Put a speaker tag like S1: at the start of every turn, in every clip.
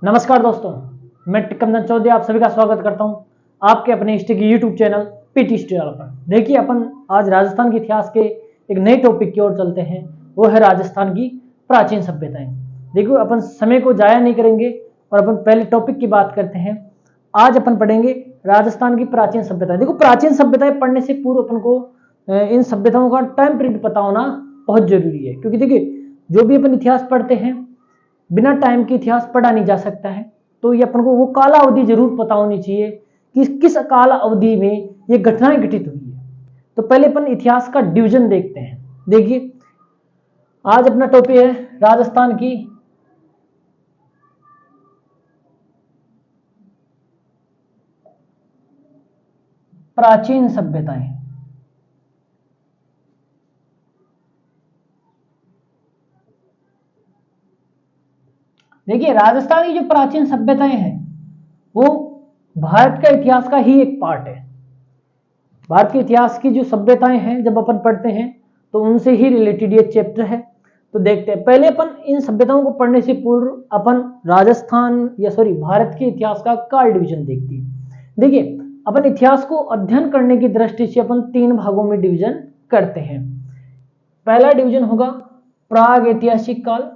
S1: नमस्कार दोस्तों, मैं टिकमचंद चौधरी आप सभी का स्वागत करता हूं आपके अपने हिस्ट्री की यूट्यूब चैनल पीटी हिस्ट्री पर। देखिए, अपन आज राजस्थान के इतिहास के एक नए टॉपिक की ओर चलते हैं। वो है राजस्थान की प्राचीन सभ्यताएं। देखो, अपन समय को जाया नहीं करेंगे और अपन पहले टॉपिक की बात करते हैं। आज अपन पढ़ेंगे राजस्थान की प्राचीन सभ्यताएं। देखो, प्राचीन सभ्यताएं पढ़ने से पूर्व अपन को इन सभ्यताओं का टाइम पीरियड पता होना बहुत जरूरी है, क्योंकि देखिए, जो भी अपन इतिहास पढ़ते हैं बिना टाइम के इतिहास पढ़ा नहीं जा सकता है। तो ये अपन को वो काल अवधि जरूर पता होनी चाहिए कि किस काल अवधि में ये घटनाएं घटित हुई है। तो पहले अपन इतिहास का डिवीजन देखते हैं। देखिए, आज अपना टॉपिक है राजस्थान की प्राचीन सभ्यताएं। देखिए, राजस्थान की जो प्राचीन सभ्यताएं हैं वो भारत का इतिहास का ही एक पार्ट है। भारत के इतिहास की जो सभ्यताएं हैं जब अपन पढ़ते हैं तो उनसे ही रिलेटेड ये चैप्टर है। तो देखते हैं, पहले अपन इन सभ्यताओं को पढ़ने से पूर्व अपन भारत के इतिहास का काल डिवीजन देखते हैं। देखिए, अपन इतिहास को अध्ययन करने की दृष्टि से अपन 3 भागों में डिवीजन करते हैं। पहला डिवीजन होगा प्राग ऐतिहासिक काल,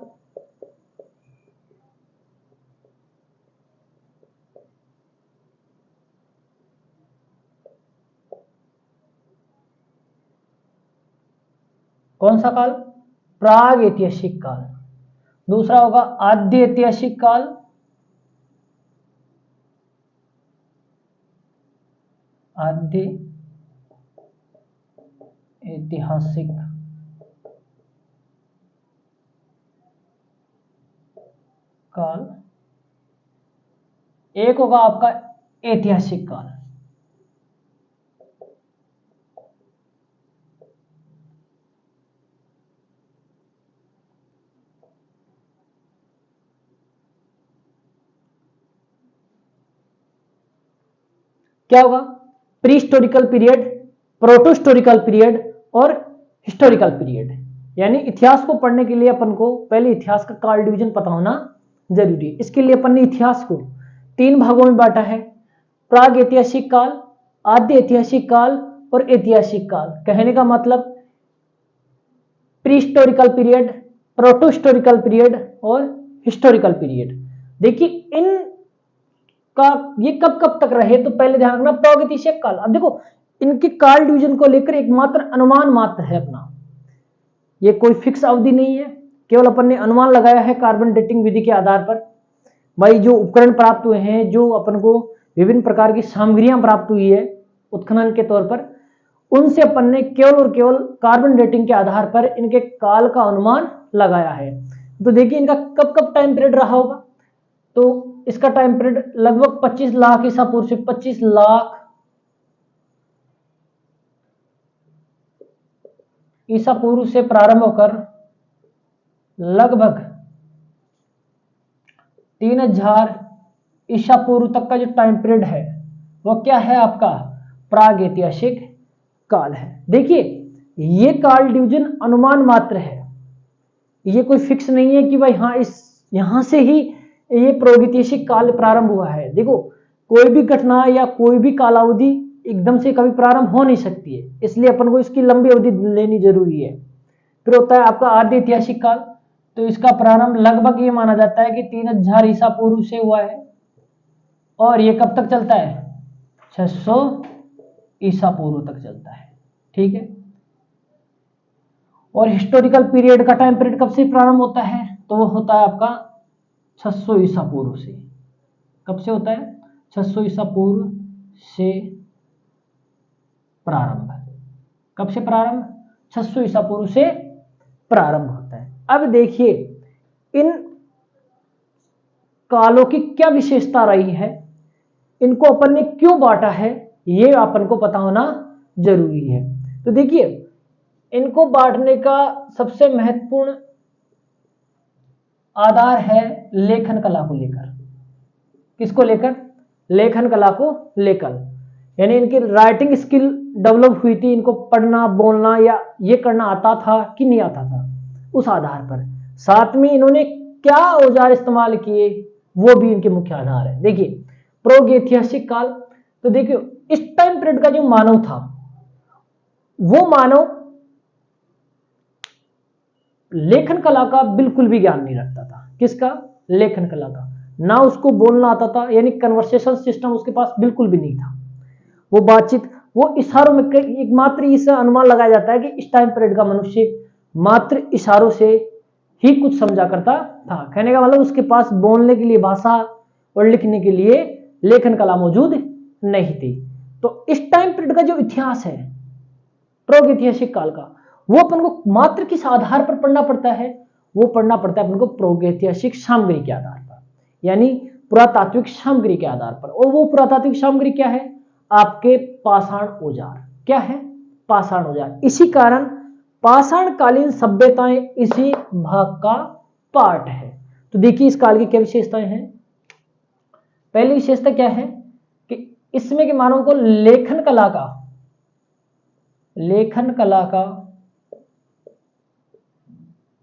S1: कौन सा काल? प्राग ऐतिहासिक काल। दूसरा होगा आद्य ऐतिहासिक काल, आद्य ऐतिहासिक काल। एक होगा आपका ऐतिहासिक काल। क्या होगा? प्री हिस्टोरिकल पीरियड, प्रोटोहिस्टोरिकल पीरियड और हिस्टोरिकल पीरियड। यानी इतिहास को पढ़ने के लिए अपन को पहले इतिहास का काल डिवीजन पता होना जरूरी है। इसके लिए अपन ने इतिहास को 3 भागों में बांटा है: प्राग ऐतिहासिक काल, आद्य ऐतिहासिक काल और ऐतिहासिक काल। कहने का मतलब प्री हिस्टोरिकल पीरियड, प्रोटोहिस्टोरिकल पीरियड और हिस्टोरिकल पीरियड। देखिए, इन का ये कब कब तक रहे, तो पहले ध्यान रखना प्रागैतिहासिक काल। अब देखो, इनके काल डिवीजन को लेकर एक मात्र अनुमान मात्र है अपना, ये कोई फिक्स अवधि नहीं है, केवल अपन ने अनुमान लगाया है कार्बन डेटिंग विधि के आधार पर। भाई, जो उपकरण प्राप्त हुए हैं, जो अपन को विभिन्न प्रकार की सामग्रियां प्राप्त हुई है उत्खनन के तौर पर, उनसे अपन ने केवल और केवल कार्बन डेटिंग के आधार पर इनके काल का अनुमान लगाया है। तो देखिए, इनका कब कब टाइम पीरियड रहा होगा, तो इसका टाइम पीरियड लगभग 25 लाख ईसा पूर्व से 25 लाख ईसा पूर्व से प्रारंभ होकर लगभग 3000 ईसा पूर्व तक का जो टाइम पीरियड है वो क्या है? आपका प्राग ऐतिहासिक काल है। देखिए, ये काल डिवीजन अनुमान मात्र है, ये कोई फिक्स नहीं है कि भाई हाँ यहां से ही ये प्रागैतिहासिक काल प्रारंभ हुआ है। देखो, कोई भी घटना या कोई भी कालावधि एकदम से कभी प्रारंभ हो नहीं सकती है, इसलिए अपन को इसकी लंबी अवधि लेनी जरूरी है। फिर होता है आपका आद्य ऐतिहासिक काल, तो इसका प्रारंभ लगभग ये माना जाता है कि 3000 ईसा पूर्व से हुआ है और ये कब तक चलता है? 600 ईसा पूर्व तक चलता है। ठीक है। और हिस्टोरिकल पीरियड का टाइम पीरियड कब से प्रारंभ होता है? तो वो होता है आपका 600 ईसा पूर्व से। कब से होता है? 600 ईसा पूर्व से प्रारंभ। कब से प्रारंभ? 600 ईसा पूर्व से प्रारंभ होता है। अब देखिए, इन कालों की क्या विशेषता रही है, इनको अपन ने क्यों बांटा है, ये अपन को पता होना जरूरी है। तो देखिए, इनको बांटने का सबसे महत्वपूर्ण आधार है लेखन कला को लेकर। किसको लेकर? लेखन कला को लेकर। यानी इनकी राइटिंग स्किल डेवलप हुई थी, इनको पढ़ना बोलना या ये करना आता था कि नहीं आता था, उस आधार पर। साथ में इन्होंने क्या औजार इस्तेमाल किए, वो भी इनके मुख्य आधार है। देखिए प्रागैतिहासिक काल, तो देखिए इस टाइम पीरियड का जो मानव था, वो मानव लेखन कला का बिल्कुल भी ज्ञान नहीं रखता था। किसका? लेखन कला का। ना उसको बोलना आता था, यानी कन्वर्सेशन सिस्टम उसके पास बिल्कुल भी नहीं था। वो बातचीत, वो इशारों में, एकमात्र इससे अनुमान लगाया जाता है कि इस टाइम पीरियड का मनुष्य मात्र इशारों से ही कुछ समझा करता था। कहने का मतलब उसके पास बोलने के लिए भाषा और लिखने के लिए लेखन कला मौजूद नहीं थी। तो इस टाइम पीरियड का जो इतिहास है प्रागैतिहासिक काल का, वो अपन को मात्र किस आधार पर पढ़ना पड़ता है? वो पढ़ना पड़ता है अपन को प्रागैतिहासिक सामग्री के आधार पर, यानी पुरातात्विक सामग्री के आधार पर। और वो पुरातात्विक सामग्री क्या है? आपके पाषाण औजार। क्या है? पाषाण औजार। इसी कारण पाषाणकालीन सभ्यताएं इसी भाग का पार्ट है। तो देखिए इस काल की क्या विशेषताएं हैं। पहली विशेषता क्या है कि इसमें के मानव को लेखन कला का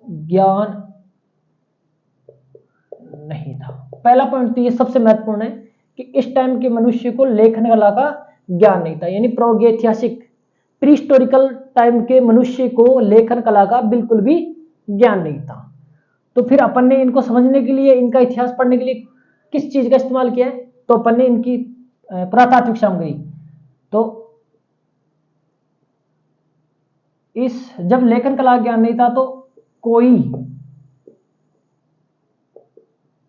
S1: ज्ञान नहीं था। पहला पॉइंट तो ये सबसे महत्वपूर्ण है कि इस टाइम के मनुष्य को लेखन कला का ज्ञान नहीं था, यानी प्रागैतिहासिक प्रीहिस्टोरिकल टाइम के मनुष्य को लेखन कला का बिल्कुल भी ज्ञान नहीं था। तो फिर अपन ने इनको समझने के लिए, इनका इतिहास पढ़ने के लिए किस चीज का इस्तेमाल किया है? तो अपन ने इनकी पुरातात्विक सामग्री। तो इस जब लेखन कला ज्ञान नहीं था तो कोई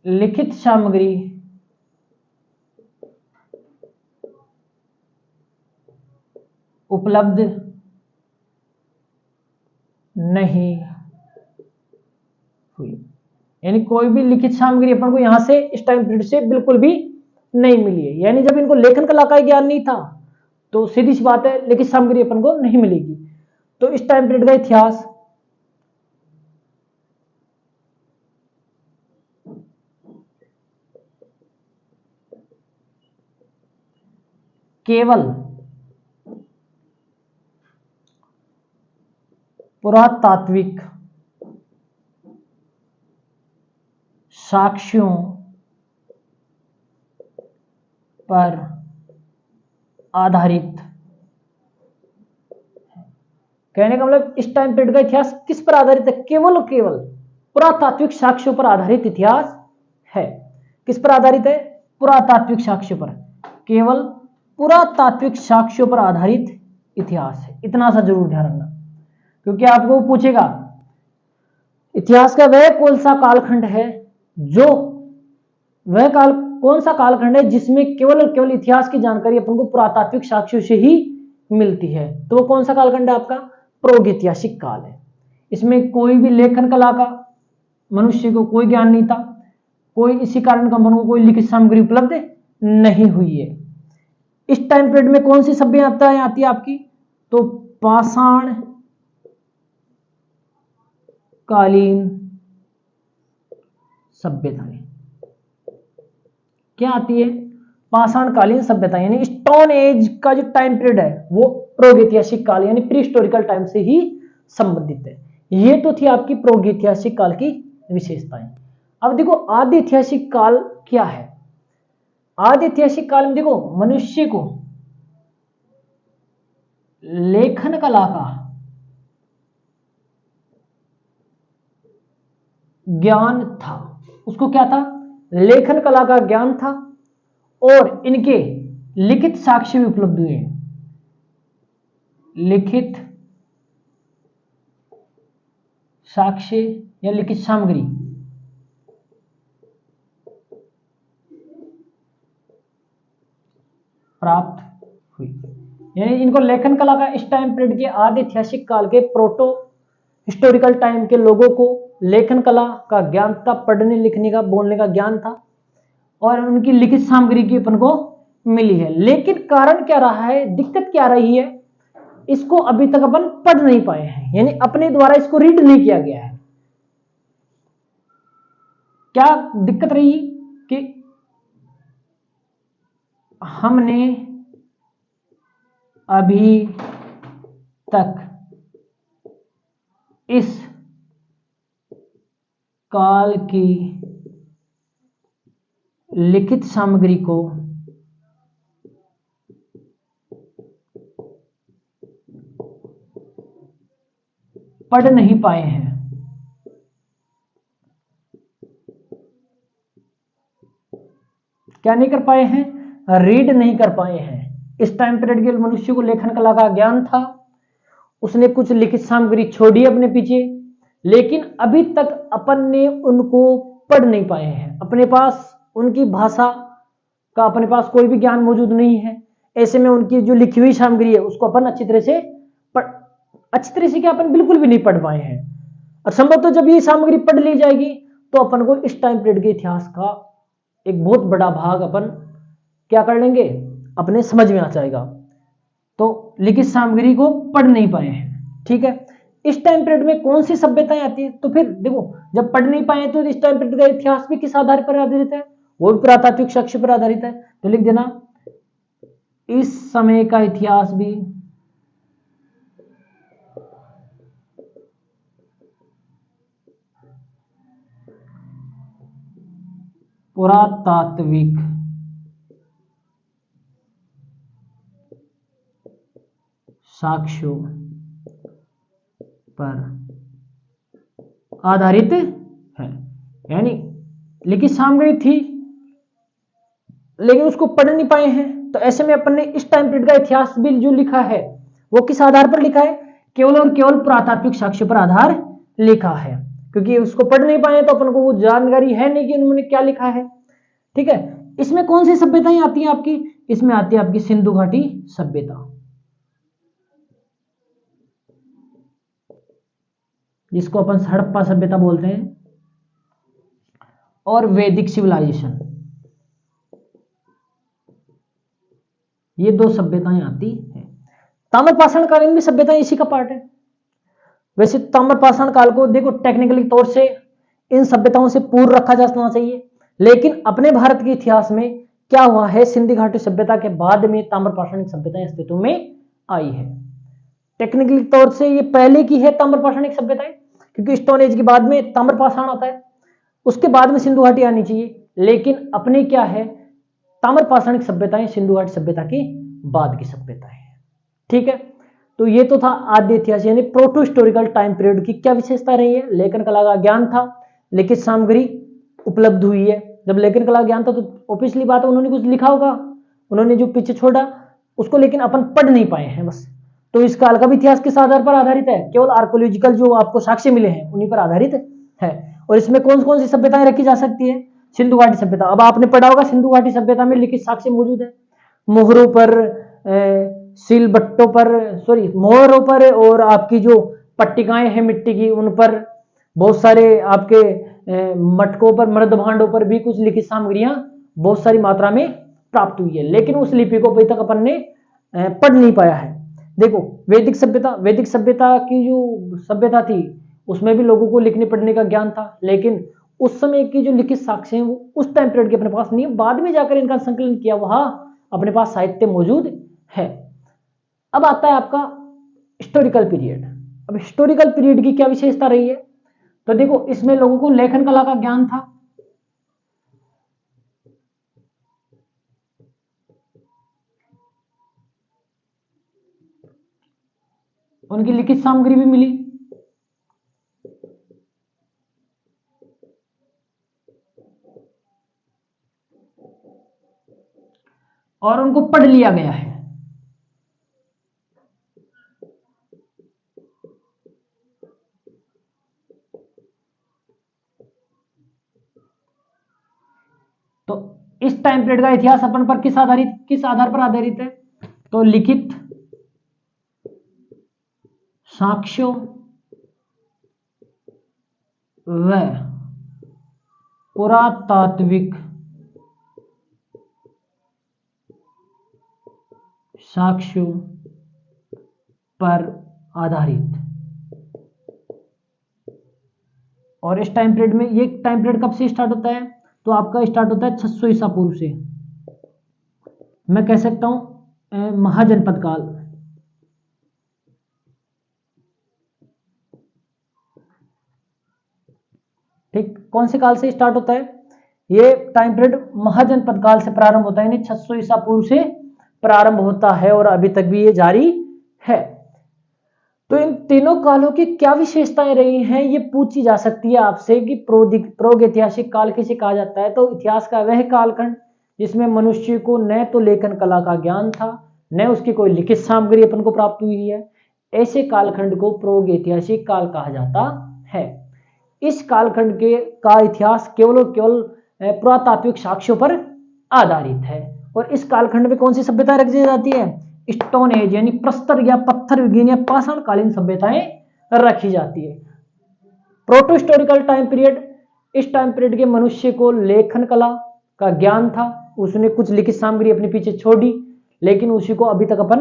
S1: लिखित सामग्री उपलब्ध नहीं हुई, यानी कोई भी लिखित सामग्री अपन को यहां से इस टाइम पीरियड से बिल्कुल भी नहीं मिली है। यानी जब इनको लेखन कला का ज्ञान नहीं था तो सीधी सी बात है लिखित सामग्री अपन को नहीं मिलेगी। तो इस टाइम पीरियड का इतिहास केवल पुरातात्विक साक्ष्यों पर आधारित। कहने का मतलब इस टाइम पीरियड का इतिहास किस पर आधारित है? केवल और केवल पुरातात्विक साक्ष्यों पर आधारित इतिहास है। किस पर आधारित है? पुरातात्विक साक्ष्यों पर। केवल पुरातात्विक साक्ष्यों पर आधारित इतिहास है। इतना सा जरूर ध्यान रखना, क्योंकि आपको पूछेगा इतिहास का वह कौन सा कालखंड है, जो वह काल कौन सा कालखंड है जिसमें केवल और केवल इतिहास की जानकारी अपन को पुरातात्विक साक्ष्यों से ही मिलती है। तो वो कौन सा कालखंड है? आपका प्रागैतिहासिक काल है। इसमें कोई भी लेखन कला का मनुष्य को कोई ज्ञान नहीं था, कोई इसी कारण का मन को कोई लिखित सामग्री उपलब्ध नहीं हुई है। इस टाइम पीरियड में कौन सी सभ्यताएं आती है आपकी? तो पाषाण कालीन सभ्यताएं। क्या आती है? पाषाणकालीन सभ्यता, यानी स्टोन एज का जो टाइम पीरियड है वो प्रागैतिहासिक काल यानी प्री हिस्टोरिकल टाइम से ही संबंधित है। ये तो थी आपकी प्रागैतिहासिक काल की विशेषताएं। अब देखो आदि ऐतिहासिक काल क्या है। आदि ऐतिहासिक काल में देखो मनुष्य को लेखन कला का ज्ञान था। उसको क्या था? लेखन कला का ज्ञान था, और इनके लिखित साक्ष्य भी उपलब्ध हुए हैं। लिखित साक्ष्य या लिखित सामग्री प्राप्त हुई, यानी इनको लेखन कला का इस टाइम पीरियड के आदि ऐतिहासिक काल के प्रोटो हिस्टोरिकल टाइम के लोगों को लेखन कला का ज्ञान था, पढ़ने लिखने का बोलने का ज्ञान था, और उनकी लिखित सामग्री की अपन को मिली है। लेकिन कारण क्या रहा है, दिक्कत क्या रही है, इसको अभी तक अपन पढ़ नहीं पाए हैं, यानी अपने द्वारा इसको रीड नहीं किया गया है। क्या दिक्कत रही कि हमने अभी तक इस काल की लिखित सामग्री को पढ़ नहीं पाए हैं। क्या नहीं कर पाए हैं? रीड नहीं कर पाए हैं। इस टाइम पीरियड के मनुष्य को लेखन कला का ज्ञान था, उसने कुछ लिखित सामग्री छोड़ी अपने पीछे, लेकिन अभी तक अपन ने उनको पढ़ नहीं पाए हैं। अपने पास उनकी भाषा का अपने पास कोई भी ज्ञान मौजूद नहीं है। ऐसे में उनकी जो लिखी हुई सामग्री है उसको अपन अच्छी तरह से क्या अपन बिल्कुल भी नहीं पढ़ पाए हैं। और संभवतः जब ये सामग्री पढ़ ली जाएगी तो अपन को इस टाइम पीरियड के इतिहास का एक बहुत बड़ा भाग अपन क्या कर लेंगे, अपने समझ में आ जाएगा। तो लिखित सामग्री को पढ़ नहीं पाए हैं, ठीक है। इस टाइम पीरियड में कौन सी सभ्यताएं आती है? तो फिर देखो, जब पढ़ नहीं पाए तो इस टाइम पीरियड का इतिहास भी किस आधार पर आधारित है? वो भी पुरातात्विक साक्ष्य पर आधारित है। तो लिख देना, इस समय का इतिहास भी पुरातात्विक साक्ष्यों पर आधारित है। यानी लिखित सामग्री थी लेकिन उसको पढ़ नहीं पाए हैं। तो ऐसे में अपन ने इस टाइम पीरियड का इतिहास भी जो लिखा है वो किस आधार पर लिखा है? केवल और केवल पुरातात्विक साक्ष्य पर आधार लिखा है, क्योंकि उसको पढ़ नहीं पाए तो अपन को वो जानकारी है नहीं कि उन्होंने क्या लिखा है, ठीक है। इसमें कौन सी सभ्यताएं आती हैं आपकी? इसमें आती है आपकी सिंधु घाटी सभ्यता, जिसको अपन हड़प्पा सभ्यता बोलते हैं, और वैदिक सिविलाइजेशन। ये दो सभ्यताएं आती हैं। ताम्रपाषाण कालीन भी सभ्यता इसी का पार्ट है। वैसे ताम्रपाषाण काल को देखो टेक्निकली तौर से इन सभ्यताओं से पूर्व रखा जाना चाहिए, लेकिन अपने भारत के इतिहास में क्या हुआ है, सिंधु घाटी सभ्यता के बाद में ताम्रपाषाणिक सभ्यताएं अस्तित्व में आई है। टेक्निकली तौर से ये पहले की है ताम्रपाषाणिक सभ्यताएं, क्योंकि स्टोन एज के बाद में ताम्रपाषाण आता है, उसके बाद में सिंधु घाटी आनी चाहिए। लेकिन अपने क्या है, ताम्रपाषाणिक सभ्यताएं सिंधु घाटी सभ्यता के बाद की सभ्यताएं, ठीक है। तो ये तो था आद्य इतिहास यानी प्रोटो हिस्टोरिकल टाइम पीरियड की क्या विशेषता रही है। लेखन कला का ज्ञान था, लिखित सामग्री उपलब्ध हुई है। जब लेखन कला ज्ञान था तो ऑब्वियसली बात है उन्होंने कुछ लिखा होगा, उन्होंने जो पीछे छोड़ा उसको लेकिन अपन पढ़ नहीं पाए हैं बस। तो इस काल का भी इतिहास किस आधार पर आधारित है? केवल आर्कोलॉजिकल जो आपको साक्ष्य मिले हैं उन्हीं पर आधारित है। और इसमें कौन कौन सी सभ्यताएं रखी जा सकती है? सिंधु घाटी सभ्यता। अब आपने पढ़ा होगा सिंधु घाटी सभ्यता में लिखित साक्ष्य मौजूद है, मोहरों पर, सिलबट्टों पर, सॉरी मोहरों पर, और आपकी जो पट्टिकाएं हैं मिट्टी की उन पर, बहुत सारे आपके मटकों पर, मृद भांडों पर भी कुछ लिखित सामग्रियां बहुत सारी मात्रा में प्राप्त हुई है। लेकिन उस लिपि को अभी तक अपन ने पढ़ नहीं पाया है। देखो वैदिक सभ्यता की जो सभ्यता थी उसमें भी लोगों को लिखने पढ़ने का ज्ञान था, लेकिन उस समय की जो लिखित साक्ष्य हैं वो उस टाइम पीरियड के अपने पास नहीं है। बाद में जाकर इनका संकलन किया वहां अपने पास साहित्य मौजूद है। अब आता है आपका हिस्टोरिकल पीरियड। अब हिस्टोरिकल पीरियड की क्या विशेषता रही है? तो देखो इसमें लोगों को लेखन कला का ज्ञान था, उनकी लिखित सामग्री भी मिली, और उनको पढ़ लिया गया है। तो इस टाइम पीरियड का इतिहास अपन पर किस आधार पर आधारित है? तो लिखित साक्ष्यों व पुरातात्विक साक्ष्यों पर आधारित। और इस टाइम पीरियड में, ये टाइम पीरियड कब से स्टार्ट होता है? तो आपका स्टार्ट होता है 600 ईसा पूर्व से। मैं कह सकता हूं महाजनपद काल। ठीक, कौन से काल से स्टार्ट होता है? ये टाइम पीरियड महाजनपद काल से प्रारंभ होता है, यानी 600 ईसा पूर्व से प्रारंभ होता है और अभी तक भी ये जारी है। तो इन तीनों कालों की क्या विशेषताएं रही हैं, ये पूछी जा सकती है आपसे कि प्रागैतिहासिक काल किसे कहा जाता है। तो इतिहास का वह कालखंड जिसमें मनुष्य को न तो लेखन कला का ज्ञान था, न उसकी कोई लिखित सामग्री अपन को प्राप्त हुई है, ऐसे कालखंड को प्रागैतिहासिक काल कहा जाता है। इस कालखंड के का इतिहास केवल और केवल पुरातात्विक साक्ष्यों पर आधारित है। और इस कालखंड में कौन सी सभ्यता रखी जाती है? स्टोन एज यानी प्रस्तर या पत्थर युगीन या पाषाणकालीन सभ्यताएं रखी जाती है। प्रोटोहिस्टोरिकल टाइम पीरियड, इस टाइम पीरियड के मनुष्य को लेखन कला का ज्ञान था, उसने कुछ लिखित सामग्री अपने पीछे छोड़ी, लेकिन उसी को अभी तक अपन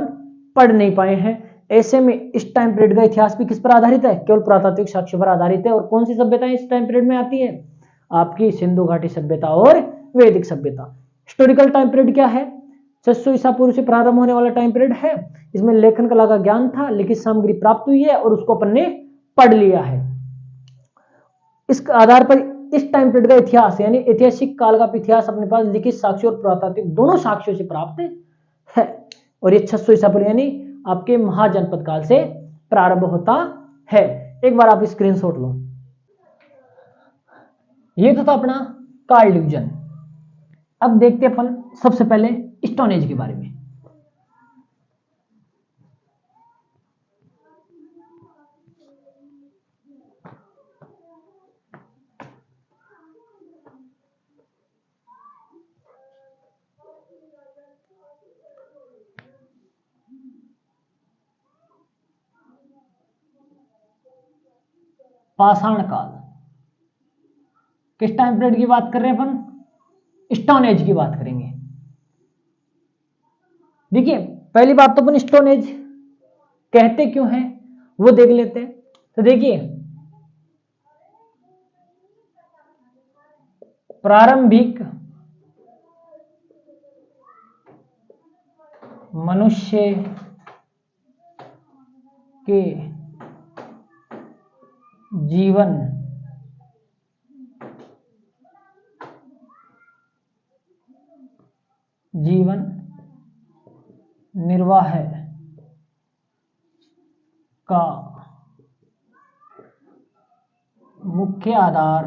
S1: पढ़ नहीं पाए हैं। ऐसे में इस टाइम पीरियड का इतिहास भी किस पर आधारित है? केवल पुरातात्विक साक्ष्य पर आधारित है। और कौन सी सभ्यताएं इस टाइम पीरियड में आती है? आपकी सिंधु घाटी सभ्यता और वैदिक सभ्यता। हिस्टोरिकल टाइम पीरियड क्या है? 600 ईसा पूर्व से प्रारंभ होने वाला टाइम पीरियड है। इसमें लेखन कला का ज्ञान था, लिखित सामग्री प्राप्त हुई है और उसको अपन ने पढ़ लिया है। इस आधार पर इस टाइम पीरियड का इतिहास यानी ऐतिहासिक काल का इतिहास अपने पास लिखित साक्ष्य और पुरातात्विक दोनों साक्ष्यों से प्राप्त है। और ये 600 ईसा पूर्व यानी आपके महाजनपद काल से प्रारंभ होता है। एक बार आप स्क्रीनशॉट लो। ये तो था अपना कार्ल डिवीजन। अब देखते हैं अपन सबसे पहले स्टोन एज के बारे में। पाषाण काल, किस टाइम पीरियड की बात कर रहे हैं अपन? स्टोन एज की बात करेंगे। देखिए पहली बात तो अपन स्टोन एज कहते क्यों हैं वो देख लेते हैं। तो देखिए प्रारंभिक मनुष्य के जीवन निर्वाह का मुख्य आधार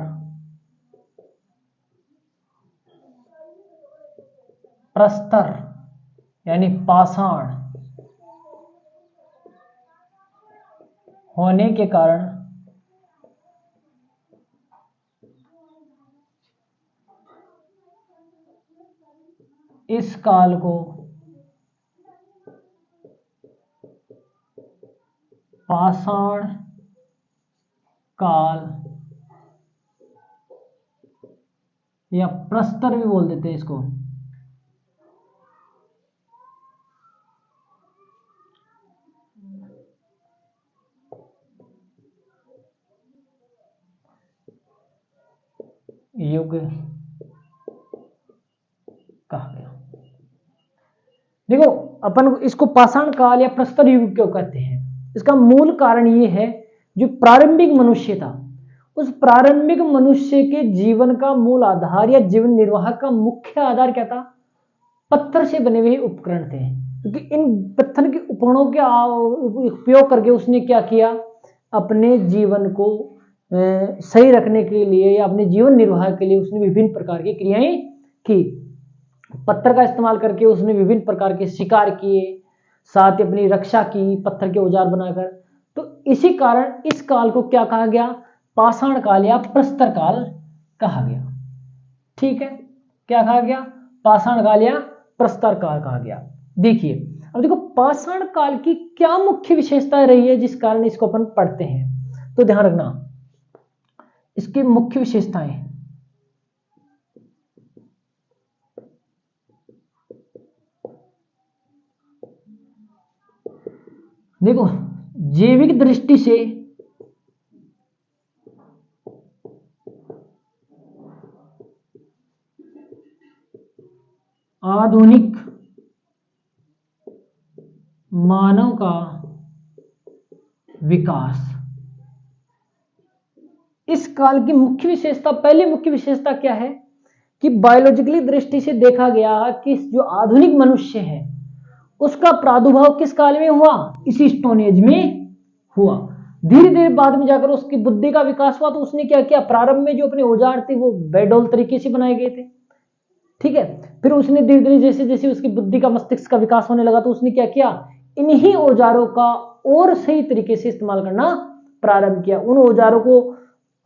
S1: प्रस्तर यानी पाषाण होने के कारण इस काल को पाषाण काल या प्रस्तर भी बोल देते हैं इसको। युग कहा गया। देखो अपन इसको पाषाण काल या प्रस्तर युग क्यों कहते हैं? इसका मूल कारण ये है, जो प्रारंभिक मनुष्य था उस प्रारंभिक मनुष्य के जीवन का मूल आधार या जीवन निर्वाह का मुख्य आधार क्या था? पत्थर से बने हुए उपकरण थे। क्योंकि इन पत्थर के उपकरणों के उपयोग करके उसने क्या किया? अपने जीवन को सही रखने के लिए या अपने जीवन निर्वाह के लिए उसने विभिन्न प्रकार की क्रियाएं की। पत्थर का इस्तेमाल करके उसने विभिन्न प्रकार के शिकार किए, साथ ही अपनी रक्षा की पत्थर के औजार बनाकर। तो इसी कारण इस काल को क्या कहा गया? पाषाण काल या प्रस्तर काल कहा गया। ठीक है, क्या कहा गया? पाषाण काल या प्रस्तर काल कहा गया। देखिए अब देखो पाषाण काल की क्या मुख्य विशेषताएं रही है जिस कारण इसको अपन पढ़ते हैं। तो ध्यान रखना इसकी मुख्य विशेषताएं। देखो जैविक दृष्टि से आधुनिक मानव का विकास। इस काल की मुख्य विशेषता, पहली मुख्य विशेषता क्या है? कि बायोलॉजिकली दृष्टि से देखा गया कि जो आधुनिक मनुष्य है उसका प्रादुर्भाव किस काल में हुआ, इसी स्टोन एज में हुआ। धीरे धीरे बाद में जाकर उसकी बुद्धि का विकास हुआ, तो उसने क्या किया, प्रारंभ में जो अपने औजार थे वो बेडोल तरीके से बनाए गए थे, ठीक है। फिर उसने धीरे धीरे जैसे जैसे उसकी बुद्धि का मस्तिष्क का विकास होने लगा तो उसने क्या किया, इन्हीं औजारों का और सही तरीके से इस्तेमाल करना प्रारंभ किया। उन औजारों को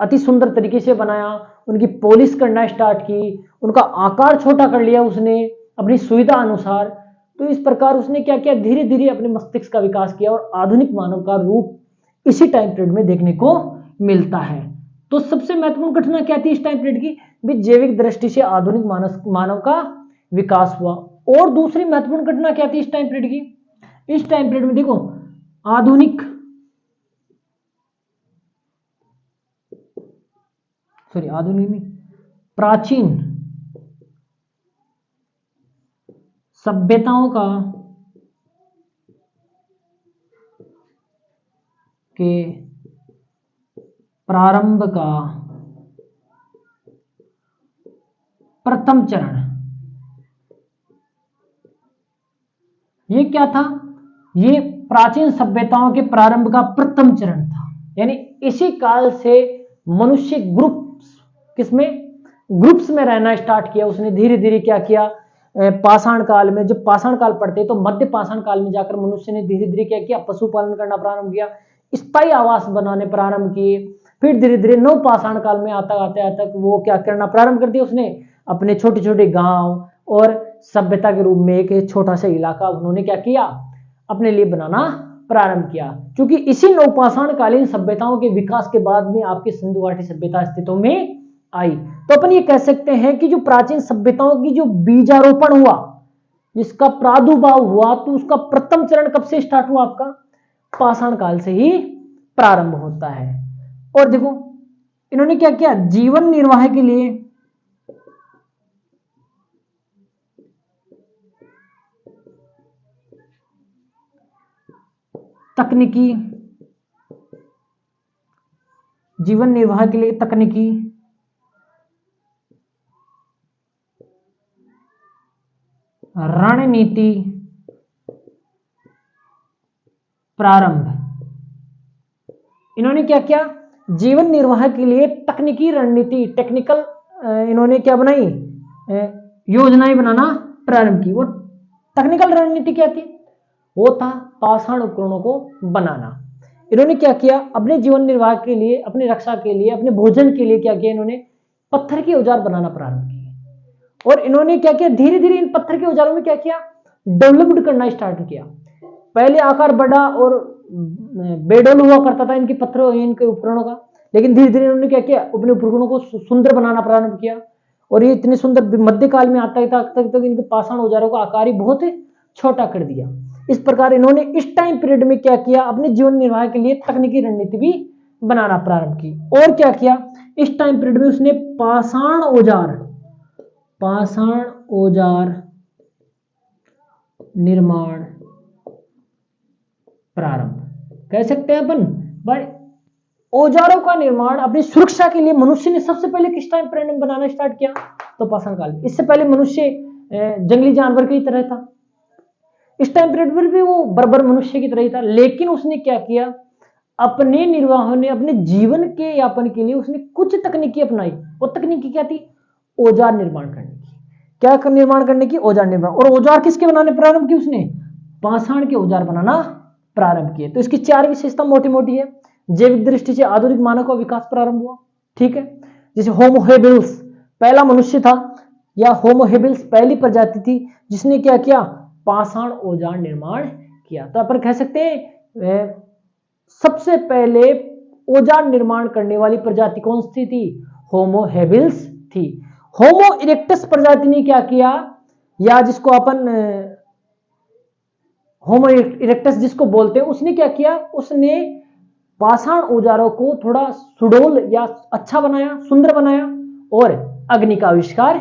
S1: अति सुंदर तरीके से बनाया, उनकी पॉलिश करना स्टार्ट की, उनका आकार छोटा कर लिया उसने अपनी सुविधा अनुसार। तो इस प्रकार उसने क्या किया, धीरे धीरे अपने मस्तिष्क का विकास किया और आधुनिक मानव का रूप इसी टाइम पीरियड में देखने को मिलता है। तो सबसे महत्वपूर्ण घटना क्या थी इस टाइम पीरियड की, भी जैविक दृष्टि से आधुनिक मानव का विकास हुआ। और दूसरी महत्वपूर्ण घटना क्या थी इस टाइम पीरियड की, इस टाइम पीरियड में देखो आधुनिक प्राचीन सभ्यताओं का के प्रारंभ का प्रथम चरण, ये क्या था, ये प्राचीन सभ्यताओं के प्रारंभ का प्रथम चरण था। यानी इसी काल से मनुष्य ग्रुप्स में रहना स्टार्ट किया उसने। धीरे धीरे क्या किया, पाषाण काल में, जब पाषाण काल पढ़ते तो मध्य पाषाण काल में जाकर मनुष्य ने धीरे धीरे क्या किया, पशुपालन करना प्रारंभ किया, स्थायी आवास बनाने प्रारंभ किए। फिर धीरे धीरे नव पाषाण काल में आते वो क्या करना प्रारंभ कर दिया, उसने अपने छोटे छोटे गांव और सभ्यता के रूप में एक छोटा सा इलाका उन्होंने क्या किया, अपने लिए बनाना प्रारंभ किया। क्योंकि इसी नवपाषाण कालीन सभ्यताओं के विकास के बाद में आपकी सिंधु घाटी सभ्यता अस्तित्व में आई। तो अपन ये कह सकते हैं कि जो प्राचीन सभ्यताओं की जो बीजारोपण हुआ, जिसका प्रादुर्भाव हुआ, तो उसका प्रथम चरण कब से स्टार्ट हुआ, आपका पाषाण काल से ही प्रारंभ होता है। और देखो इन्होंने क्या किया, जीवन निर्वाह के लिए तकनीकी रणनीति प्रारंभ। इन्होंने क्या किया, जीवन निर्वाह के लिए तकनीकी रणनीति, टेक्निकल इन्होंने क्या बनाई, योजनाएं बनाना प्रारंभ की। वो टेक्निकल रणनीति क्या थी, वो था पाषाण उपकरणों को बनाना। इन्होंने क्या किया, अपने जीवन निर्वाह के लिए, अपनी रक्षा के लिए, अपने भोजन के लिए क्या किया, इन्होंने पत्थर के औजार बनाना प्रारंभ किए। और इन्होंने क्या किया, धीरे धीरे इन पत्थर के औजारों में क्या किया, डेवलप्ड करना स्टार्ट किया। पहले आकार बड़ा और बेडोल हुआ करता था इनके पत्थरों, इनके उपकरणों का, लेकिन धीरे धीरे इन्होंने क्या किया, अपने उपकरणों को सुंदर बनाना प्रारंभ किया। और ये इतने सुंदर मध्यकाल में आता तक इनके पाषाण औजारों का आकार ही बहुत छोटा कर दिया। इस प्रकार इन्होंने इस टाइम पीरियड में क्या किया, अपने जीवन निर्वाह के लिए तकनीकी रणनीति भी बनाना प्रारंभ की। और क्या किया, इस टाइम पीरियड में उसने पाषाण औजार निर्माण प्रारंभ कह सकते हैं अपन। भाई औजारों का निर्माण अपनी सुरक्षा के लिए मनुष्य ने सबसे पहले किस टाइम पीरियड में बनाना स्टार्ट किया, तो पाषाण काल में। इससे पहले मनुष्य जंगली जानवर की तरह था, इस टाइम पीरियड पर भी वो बर्बर मनुष्य की तरह ही था। लेकिन उसने क्या किया, अपने निर्वाह ने, अपने जीवन के यापन के लिए उसने कुछ तकनीकी अपनाई। वो तकनीकी क्या थी, औजार निर्माण करने की। क्या निर्माण करने की, औजार निर्माण। और औजार किसके बनाने प्रारंभ की, उसने पाषाण के औजार बनाना प्रारंभ किए। तो इसकी चार विशेषता मोटी मोटी है। जैविक दृष्टि से आधुनिक मानव का विकास प्रारंभ हुआ, ठीक है। जैसे होमो हेबिल्स पहला मनुष्य था, या होमो हेबिल्स पहली प्रजाति थी जिसने क्या किया, पाषाण औजार निर्माण किया। तो अपन कह सकते हैं सबसे पहले औजार निर्माण करने वाली प्रजाति कौन सी थी, होमो हेबिल्स थी। होमो इरेक्टस प्रजाति ने क्या किया, या जिसको अपन होमो इरेक्टस जिसको बोलते हैं, उसने क्या किया, उसने पाषाण औजारों को थोड़ा सुडौल या अच्छा बनाया, सुंदर बनाया, और अग्नि का आविष्कार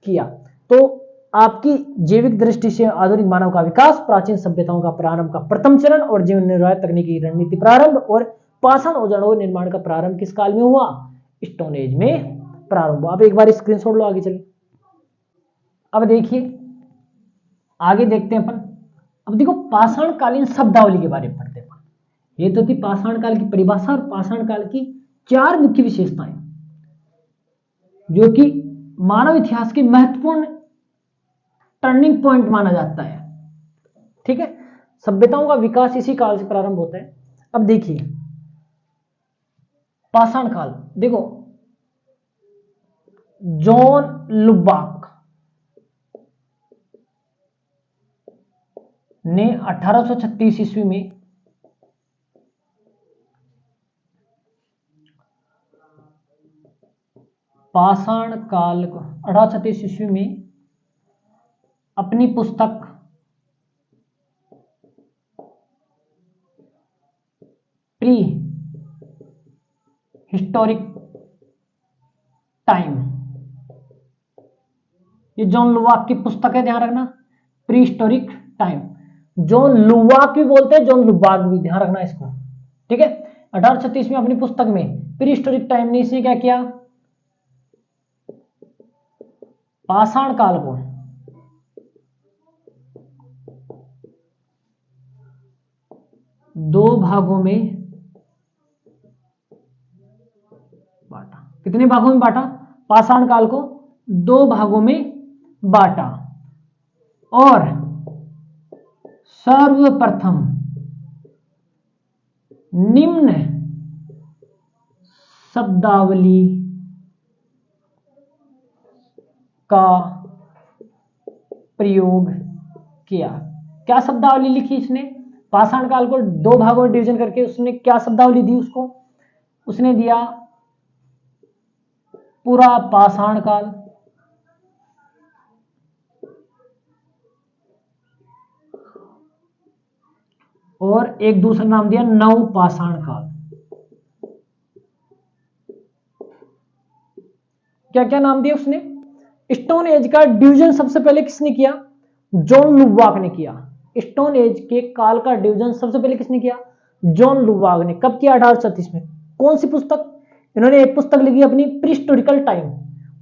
S1: किया। तो आपकी जैविक दृष्टि से आधुनिक मानव का विकास, प्राचीन सभ्यताओं का प्रारंभ का प्रथम चरण, और जीवन निर्वाह तकनीकी रणनीति प्रारंभ, और पाषाण औजारों निर्माण का प्रारंभ किस काल में हुआ, स्टोन एज में प्रारंभ हुआ। आप एक बार स्क्रीनशॉट लो, आगे चलिए। अब देखिए आगे देखते हैं अपन। अब देखो पाषाणकालीन शब्दावली के बारे में पढ़ते हैं अपन। ये तो थी पाषाण काल की परिभाषा और पाषाण काल की 4 मुख्य विशेषताएं जो कि मानव इतिहास के महत्वपूर्ण टर्निंग पॉइंट माना जाता है। ठीक है, सभ्यताओं का विकास इसी काल से प्रारंभ होता है। अब देखिए पाषाण काल, देखो जॉन लुबाक ने 1836 ईस्वी में पाषाण काल को 1836 ईस्वी में अपनी पुस्तक प्री हिस्टोरिक टाइम, ये जॉन लुवाक की पुस्तक है, ध्यान रखना, प्री हिस्टोरिक टाइम। जॉन लुवाक भी बोलते हैं, जॉन लुबाक भी, ध्यान रखना इसको। ठीक है, 1836 में अपनी पुस्तक में प्री हिस्टोरिक टाइम ने इसने क्या किया, पाषाण काल को दो भागों में बांटा। कितने भागों में बांटा? पाषाण काल को 2 भागों में बांटा और सर्वप्रथम निम्न शब्दावली का प्रयोग किया। क्या शब्दावली लिखी इसने? पाषाण काल को 2 भागों में डिवीजन करके उसने क्या शब्दावली दी उसको? उसने दिया पूरा पाषाण काल, और एक दूसरा नाम दिया नव पाषाण काल। क्या क्या नाम दिया उसने? स्टोन एज का डिवीजन सबसे पहले किसने किया? जॉन लुवाक ने किया। स्टोन एज के काल का डिवीजन सबसे पहले किसने किया? जॉन लुवाक ने। कब किया? 1836 में। कौन सी पुस्तक? इन्होंने एक पुस्तक लिखी अपनी प्रीहिस्टोरिकल टाइम।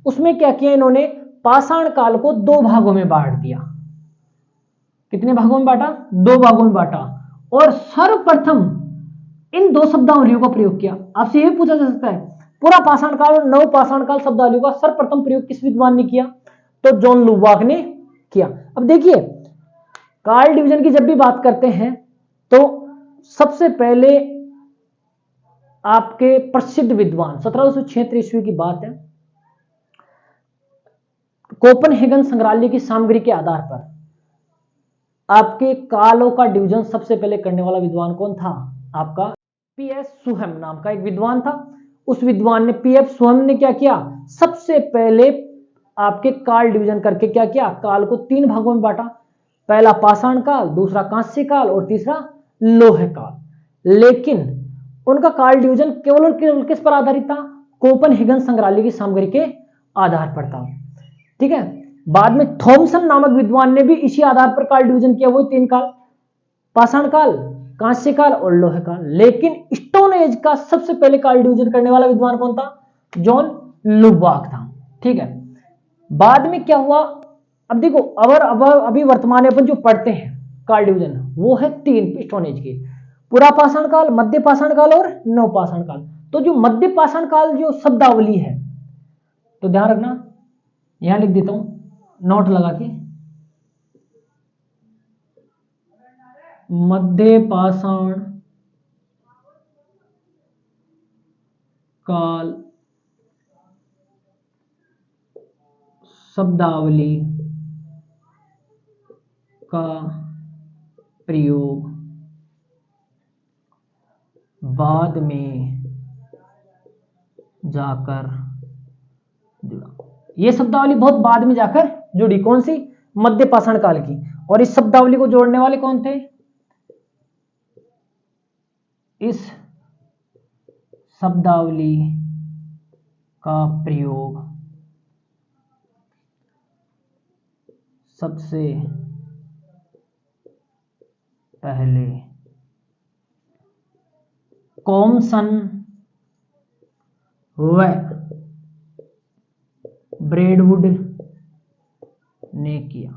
S1: उसमें क्या किया इन्होंने? पाषाण काल को 2 भागों में बांट दिया। कितने भागों में बांटा? 2 भागों में बांटा और सर्वप्रथम इन 2 शब्दावलियों का प्रयोग किया। आपसे यह पूछा जा सकता है पूरा पाषाण काल और नव पाषाण काल शब्दावलियों का सर्वप्रथम प्रयोग किस विद्वान ने किया? तो जॉन लुवाक ने किया। अब देखिए काल डिवीजन की जब भी बात करते हैं तो सबसे पहले आपके प्रसिद्ध विद्वान 1776 ईस्वी की बात है, कोपनहेगन संग्रहालय की सामग्री के आधार पर आपके कालों का डिवीजन सबसे पहले करने वाला विद्वान कौन था? आपका पीएस सुहम नाम का एक विद्वान था। उस विद्वान ने पीएफ सुहम ने क्या किया? सबसे पहले आपके काल डिवीजन करके क्या किया? काल को 3 भागों में बांटा। पहला पाषाण काल, दूसरा कांस्य काल और तीसरा लोह काल। लेकिन उनका काल डिवीजन केवल और केवल किस पर आधारित था? कोपनहेगन संग्रहालय की सामग्री के आधार पर था। ठीक है, बाद में थॉमसन नामक विद्वान ने भी इसी आधार पर काल डिवीजन किया, वही 3 काल, पाषाण काल, कांस्य काल और लोह काल। लेकिन स्टोन एज का सबसे पहले काल डिवीजन करने वाला विद्वान कौन था? जॉन लुवाक था। ठीक है, बाद में क्या हुआ? अब देखो अब अभी वर्तमान में अपन जो पढ़ते हैं काल डिवीजन वो है 3 स्टोन एज के, पूरा पाषाण काल, मध्य पाषाण काल और नव पाषाण काल। तो जो मध्य पाषाण काल जो शब्दावली है, तो ध्यान रखना, यहां लिख देता हूं नोट लगा के, मध्य पाषाण काल शब्दावली का प्रयोग बाद में जाकर जुड़ा। यह शब्दावली बहुत बाद में जाकर जुड़ी। कौन सी? मध्य पाषाण काल की। और इस शब्दावली को जोड़ने वाले कौन थे? इस शब्दावली का प्रयोग सबसे पहले कॉमसन व ब्रेडवुड ने किया।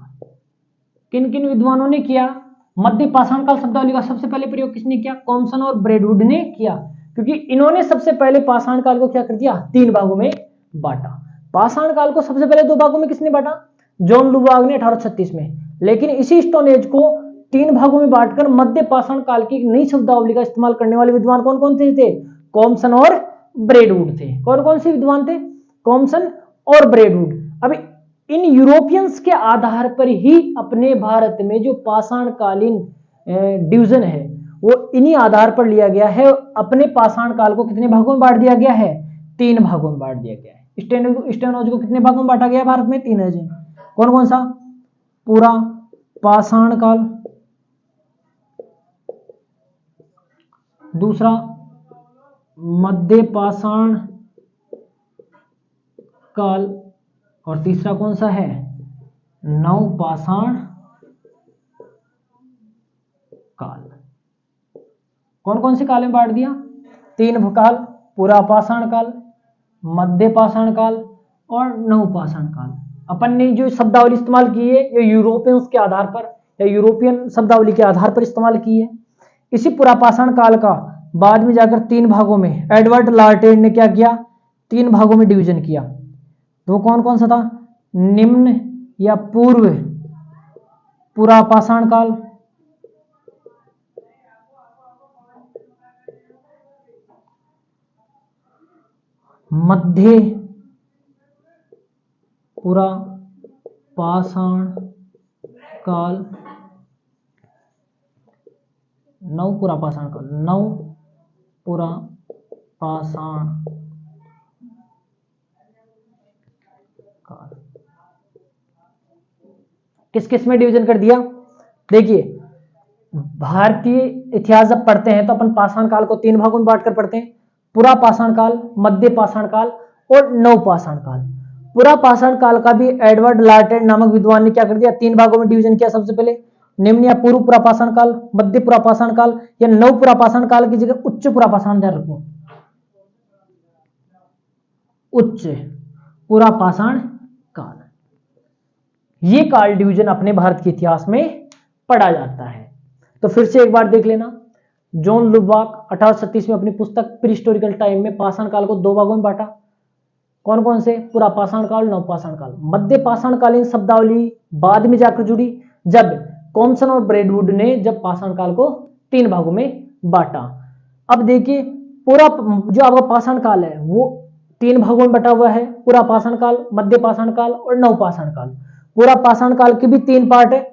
S1: किन किन विद्वानों ने किया? मध्य पाषाण काल शब्दावली का सबसे पहले प्रयोग किसने किया? कॉम्सन और ब्रेडवुड ने किया, क्योंकि इन्होंने सबसे पहले पाषाण काल को क्या कर दिया? 3 भागों में बांटा। पाषाण काल को सबसे पहले 2 भागों में किसने बांटा? जॉन लुबाग ने 1836 में। लेकिन इसी स्टोन एज को 3 भागों में बांटकर मध्य पाषाण काल की नई शब्दावली का इस्तेमाल करने वाले विद्वान कौन कौन थे? कॉम्सन और ब्रेडवुड थे। कौन कौन से विद्वान थे? कॉम्सन और ब्रेडवुड। अभी इन यूरोपियंस के आधार पर ही अपने भारत में जो पाषाण कालीन डिवीजन है वो इन्हीं आधार पर लिया गया है। अपने पाषाण काल को कितने भागों में बांट दिया गया है? 3 भागों में बांट दिया गया है। स्टेनोज को कितने भागों में बांटा गया भारत में? 3 है। कौन कौन सा? पूरा पाषाण काल, दूसरा मध्य पाषाण काल, और तीसरा कौन सा है? नवपाषाण काल। कौन कौन से काल में बांट दिया? 3 काल, पूरा पाषाण काल, मध्य पाषाण काल और नवपाषाण काल। अपन ने जो शब्दावली इस्तेमाल की है ये यूरोपियंस के आधार पर या यूरोपियन शब्दावली के आधार पर इस्तेमाल की है। इसी पूरा पाषाण काल का बाद में जाकर 3 भागों में एडवर्ड लार्टेन ने क्या किया? 3 भागों में डिवीजन किया। तो कौन कौन सा था? निम्न या पूर्व पूरा पाषाण काल, मध्य पूरा पाषाण काल, नव पूरा पाषाण काल, नव पूरा पाषाण काल। किस किस में डिवीजन कर दिया? देखिए, भारतीय इतिहास जब पढ़ते हैं तो अपन पाषाण काल को 3 भागों में बांटकर पढ़ते हैं। पूरा पाषाण काल, मध्य पाषाण काल और नवपाषाण काल। पूरा पाषाण काल का भी एडवर्ड लार्टेन नामक विद्वान ने क्या कर दिया? 3 भागों में डिवीजन किया। सबसे पहले निम्न या पूर्व पूरा पाषाण काल, मध्य पूरा पाषाण काल या नव पूरा पाषाण काल की जगह उच्च पूरा पाषाण, ध्यान रखो, उच्च पूरा पाषाण काल। ये काल डिवीजन अपने भारत के इतिहास में पढ़ा जाता है। तो फिर से एक बार देख लेना, जॉन लुबाक 1836 में अपनी पुस्तक प्रीहिस्टोरिकल टाइम में पाषाण काल को 2 भागों में बांटा। कौन कौन से? पूरा पाषाण काल, नवपाषाण काल। मध्य पाषाण कालीन शब्दावली बाद में जाकर जुड़ी जब कॉम्सन और ब्रेडवुड ने जब पाषाण काल को 3 भागों में बांटा। अब देखिए, पूरा जो आपका पाषाण काल है वो 3 भागों में बटा हुआ है। पूरा पाषाण काल, मध्य पाषाण काल और नवपाषाण काल। पूरा पाषाण काल के भी 3 पार्ट है।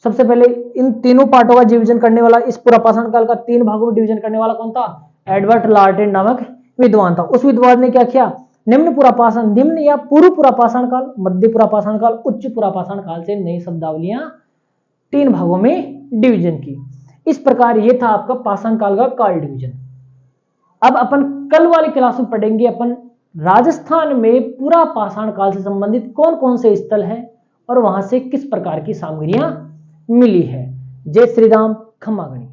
S1: सबसे पहले इन तीनों पार्टों का डिवीजन करने वाला, इस पूरा पाषाण काल का 3 भागों में डिवीजन करने वाला कौन था? एडवर्ड लार्टेन नामक विद्वान था। उस विद्वान ने क्या किया? निम्न पूरा पाषाण, निम्न या पूर्व पूरा पाषाण काल, मध्य पूरा पाषाण काल, उच्च पूरा पाषाण काल से नई शब्दावलियां 3 भागों में डिवीजन की। इस प्रकार ये था आपका पाषाण काल का काल डिवीजन। अब अपन कल वाली क्लास में पढ़ेंगे अपन राजस्थान में पूरा पाषाण काल से संबंधित कौन कौन से स्थल है और वहां से किस प्रकार की सामग्रियां मिली है। जय श्री राम, खम्मा गणी।